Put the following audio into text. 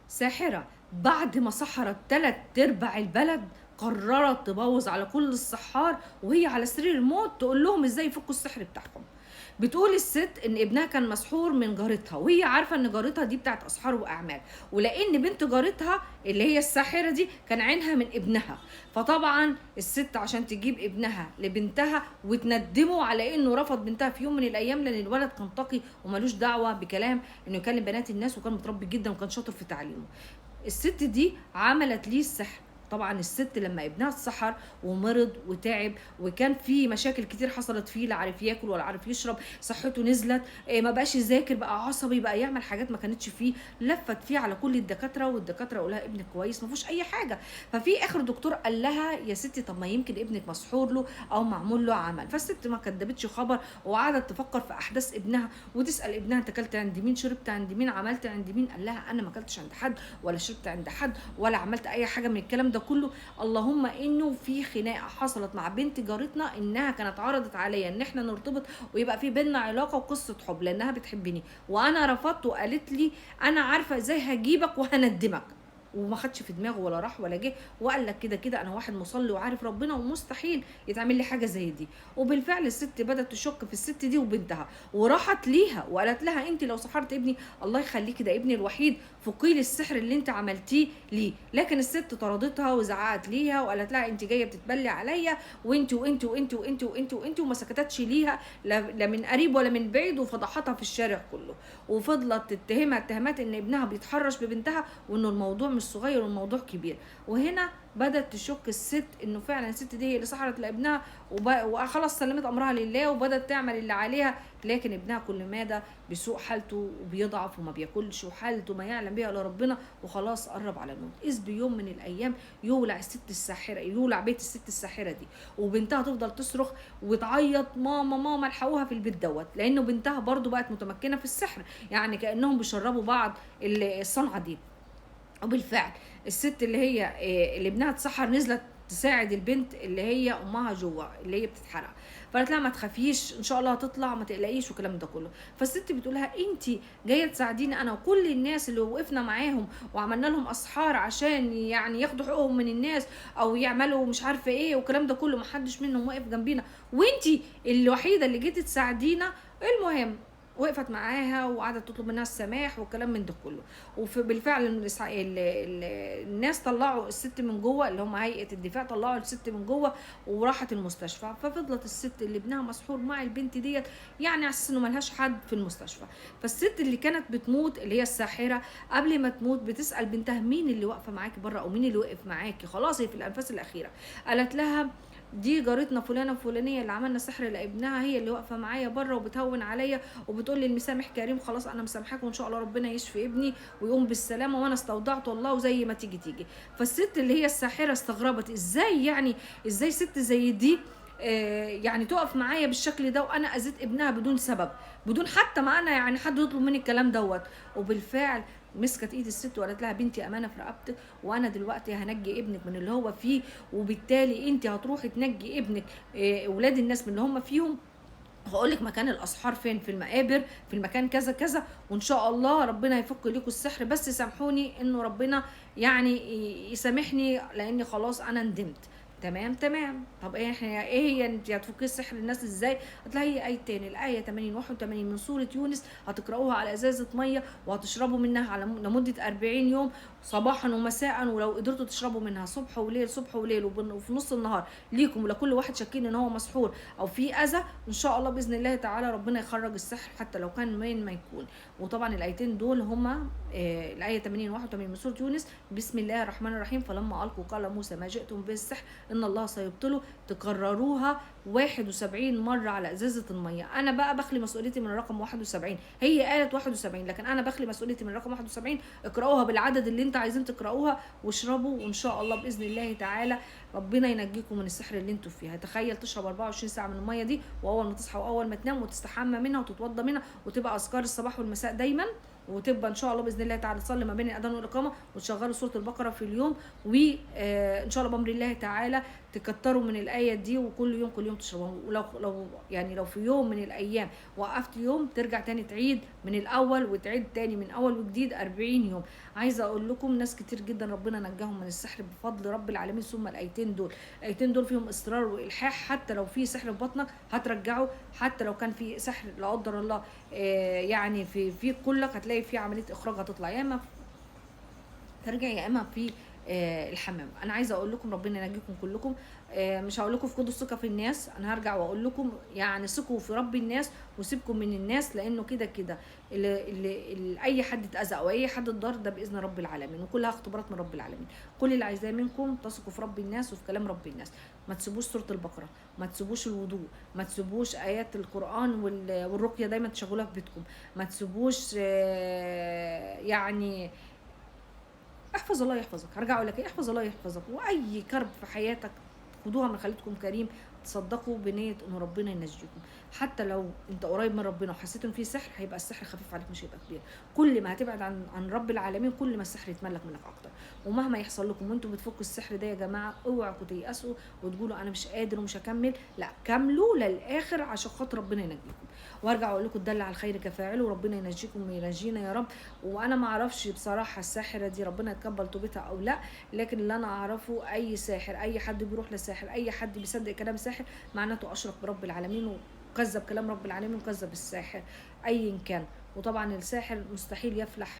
ساحرة بعد ما سحرت 3/4 البلد قررت تبوظ على كل السحار، وهي على سرير الموت تقول لهم ازاي يفكوا السحر بتاعهم. بتقول الست ان ابنها كان مسحور من جارتها، وهي عارفه ان جارتها دي بتاعت اسحار واعمال، ولان بنت جارتها اللي هي الساحره دي كان عينها من ابنها. فطبعا الست عشان تجيب ابنها لبنتها وتندمه على انه رفض بنتها في يوم من الايام، لان الولد كان تقي وملوش دعوه بكلام انه يكلم بنات الناس، وكان متربي جدا وكان شاطر في تعليمه. الست دي عملت ليه السحر. طبعا الست لما ابنها اتسحر ومرض وتعب وكان في مشاكل كتير حصلت فيه، لا عارف ياكل ولا عارف يشرب، صحته نزلت، ما بقاش يذاكر، بقى عصبي، بقى يعمل حاجات ما كانتش فيه. لفت فيه على كل الدكاتره، والدكاتره قالوا لها ابنك كويس ما فيهوش اي حاجه. ففي اخر دكتور قال لها يا ستي طب ما يمكن ابنك مسحور له او معمول له عمل. فالست ما كدبتش خبر وقعدت تفكر في احداث ابنها، وتسال ابنها انت اكلت عند مين، شربت عند مين، عملت عند مين؟ قال لها انا ما اكلتش عند حد ولا شربت عند حد ولا عملت اي حاجه من الكلام ده كله. اللهم انه في خناقه حصلت مع بنت جارتنا، انها كانت عرضت عليا ان احنا نرتبط ويبقى في بينا علاقه وقصه حب لانها بتحبني، وانا رفضت وقالت لي انا عارفه ازاي هجيبك وهندمك. وما خدش في دماغه ولا راح ولا جه، وقال لك كده كده انا واحد مصلي وعارف ربنا ومستحيل يتعمل لي حاجه زي دي. وبالفعل الست بدات تشك في الست دي وبنتها، وراحت ليها وقالت لها انت لو سحرت ابني الله يخليكي ده ابني الوحيد، فقي لي السحر اللي انت عملتيه ليه. لكن الست طردتها وزعقت ليها وقالت لها انت جايه بتتبلي عليا، وانت وانت وانت وانت وانت وانت، وما سكتتش ليها لا من قريب ولا من بعيد، وفضحتها في الشارع كله. وفضلت تتهمها اتهامات ان ابنها بيتحرش ببنتها، وانه الموضوع مش صغير والموضوع كبير. وهنا بدات تشك الست انه فعلا الست دي هي اللي سحرت لابنها، وخلاص سلمت امرها لله وبدات تعمل اللي عليها. لكن ابنها كل ماذا بسوء حالته وبيضعف وما بياكلش، وحالته ما يعلم بها الا ربنا، وخلاص قرب على الموت. اذ بيوم من الايام يولع الست الساحره، يولع بيت الست الساحره دي، وبنتها تفضل تصرخ وتعيط ماما ماما الحقوها في البيت دوت، لانه بنتها برضو بقت متمكنه في السحر، يعني كانهم بيشربوا بعض الصنعه دي. وبالفعل الست اللي هي اللي ابنها اتسحر نزلت تساعد البنت اللي هي امها جوه اللي هي بتتحرق. فقالت لها ما تخافيش ان شاء الله هتطلع ما تقلقيش والكلام ده كله. فالست بتقول لها انت جايه تساعديني انا وكل الناس اللي وقفنا معاهم وعملنا لهم اسحار عشان يعني ياخدوا حقوقهم من الناس او يعملوا مش عارفه ايه والكلام ده كله، ما حدش منهم واقف جنبينا وانت الوحيده اللي جيتي تساعدينا. المهم وقفت معاها وقعدت تطلب منها السماح والكلام من ده كله. وبالفعل الناس طلعوا الست من جوه، اللي هم هيئه الدفاع طلعوا الست من جوه وراحت المستشفى. ففضلت الست اللي ابنها مسحور مع البنت ديت، يعني على اساس انه ملهاش حد في المستشفى. فالست اللي كانت بتموت اللي هي الساحره قبل ما تموت بتسال بنتها مين اللي واقفه معاكي بره او مين اللي وقف معاكي، خلاص هي في الانفاس الاخيره. قالت لها دي جارتنا فلانه فلانيه اللي عملنا سحر لابنها، هي اللي واقفه معايا بره وبتهون عليا وبتقول لي المسامح كريم، خلاص انا مسامحاك وان شاء الله ربنا يشفي ابني ويقوم بالسلامه وانا استودعته الله وزي ما تيجي تيجي. فالست اللي هي الساحره استغربت ازاي يعني ازاي ست زي دي يعني تقف معايا بالشكل ده وانا اذيت ابنها بدون سبب، بدون حتى ما انا يعني حد يطلب مني الكلام دوت. وبالفعل مسكت ايد الست وقالت لها بنتي امانه في رقبتك، وانا دلوقتي هنجي ابنك من اللي هو فيه، وبالتالي انت هتروحي تنجي ابنك ولاد الناس من اللي هم فيهم. هقول لك مكان الاسحار فين، في المقابر في المكان كذا كذا، وان شاء الله ربنا يفك لكم السحر، بس سامحوني انه ربنا يعني يسامحني لاني خلاص انا ندمت. تمام تمام. طب ايه احنا ايه هي انت هتفكي السحر الناس ازاي؟ هتلاقي هي ايتين، الايه 80 81 من سوره يونس، هتقراوها على ازازه ميه وهتشربوا منها على لمده 40 يوم صباحا ومساء، ولو قدرتوا تشربوا منها صبح وليل صبح وليل وفي نص النهار ليكم ولكل واحد شاكين ان هو مسحور او في اذى، ان شاء الله باذن الله تعالى ربنا يخرج السحر حتى لو كان من ما يكون. وطبعا الايتين دول هما الايه 80 81 من سوره يونس، بسم الله الرحمن الرحيم، فلما القوا قال موسى ما جئتم به السحر ان الله سيبطله. تكرروها 71 مره على ازازه الميه. انا بقى بخلي مسؤوليتي من الرقم 71، هي قالت 71 لكن انا بخلي مسؤوليتي من الرقم 71. اقراوها بالعدد اللي انت عايزين تقراوها واشربوا، وان شاء الله باذن الله تعالى ربنا ينجيكم من السحر اللي انتوا فيها. تخيل تشرب 24 ساعه من الميه دي، واول ما تصحى واول ما تنام وتستحمى منها وتتوضى منها، وتبقى اذكار الصباح والمساء دايما، وتبقى ان شاء الله باذن الله تعالى تصلي ما بين الاذان والاقامه وتشغلوا سوره البقره في اليوم، وان شاء الله بامر الله تعالى تكتروا من الآية دي، وكل يوم كل يوم تشربوها. ولو لو في يوم من الأيام وقفت يوم، ترجع تاني تعيد من الأول، وتعيد تاني من أول وجديد 40 يوم. عايزة أقول لكم ناس كتير جدا ربنا نجاهم من السحر بفضل رب العالمين. ثم الآيتين دول، الآيتين دول فيهم إصرار وإلحاح. حتى لو في سحر في بطنك هترجعه، حتى لو كان في سحر لا قدر الله يعني في كلك، هتلاقي في عملية إخراج هتطلع، يا إما ترجع يا اما في الحمام. انا عايزه اقول لكم ربنا ينجيكم كلكم. مش هقول لكم فقدوا الثقه في الناس، انا هرجع واقول لكم يعني ثقوا في رب الناس وسيبكم من الناس، لانه كده كده اي حد اتاذى او اي حد اتضر ده باذن رب العالمين، وكلها اختبارات من رب العالمين. كل اللي عايزاه منكم تثقوا في رب الناس وفي كلام رب الناس. ما تسيبوش سوره البقره، ما تسيبوش الوضوء، ما تسيبوش ايات القران والرقيه دايما تشغلوها في بيتكم. ما تسيبوش يعني احفظ الله يحفظك. هرجع اقول لك ايه، احفظ الله يحفظك. واي كرب في حياتك خدوها من خليتكم كريم، تصدقوا بنيه ان ربنا ينجيكم. حتى لو انت قريب من ربنا وحسيت ان في سحر، هيبقى السحر خفيف عليك مش هيبقى كبير. كل ما هتبعد عن رب العالمين، كل ما السحر يتملك منك اكتر. ومهما يحصل لكم وانتم بتفكوا السحر ده يا جماعه، اوعوا تيأسوا وتقولوا انا مش قادر ومش هكمل. لا، كملوا للاخر عشان خاطر ربنا ينجيكم. وارجع اقول لكم الدل على الخير كفاعله، وربنا ينجيكم وينجينا يا رب. وانا ما اعرفش بصراحه الساحره دي ربنا يتقبل توبتها او لا، لكن اللي انا اعرفه اي ساحر، اي حد بيروح لساحر، اي حد بيصدق كلام ساحر، معناته اشرك برب العالمين وكذب كلام رب العالمين وكذب الساحر ايا كان. وطبعا الساحر مستحيل يفلح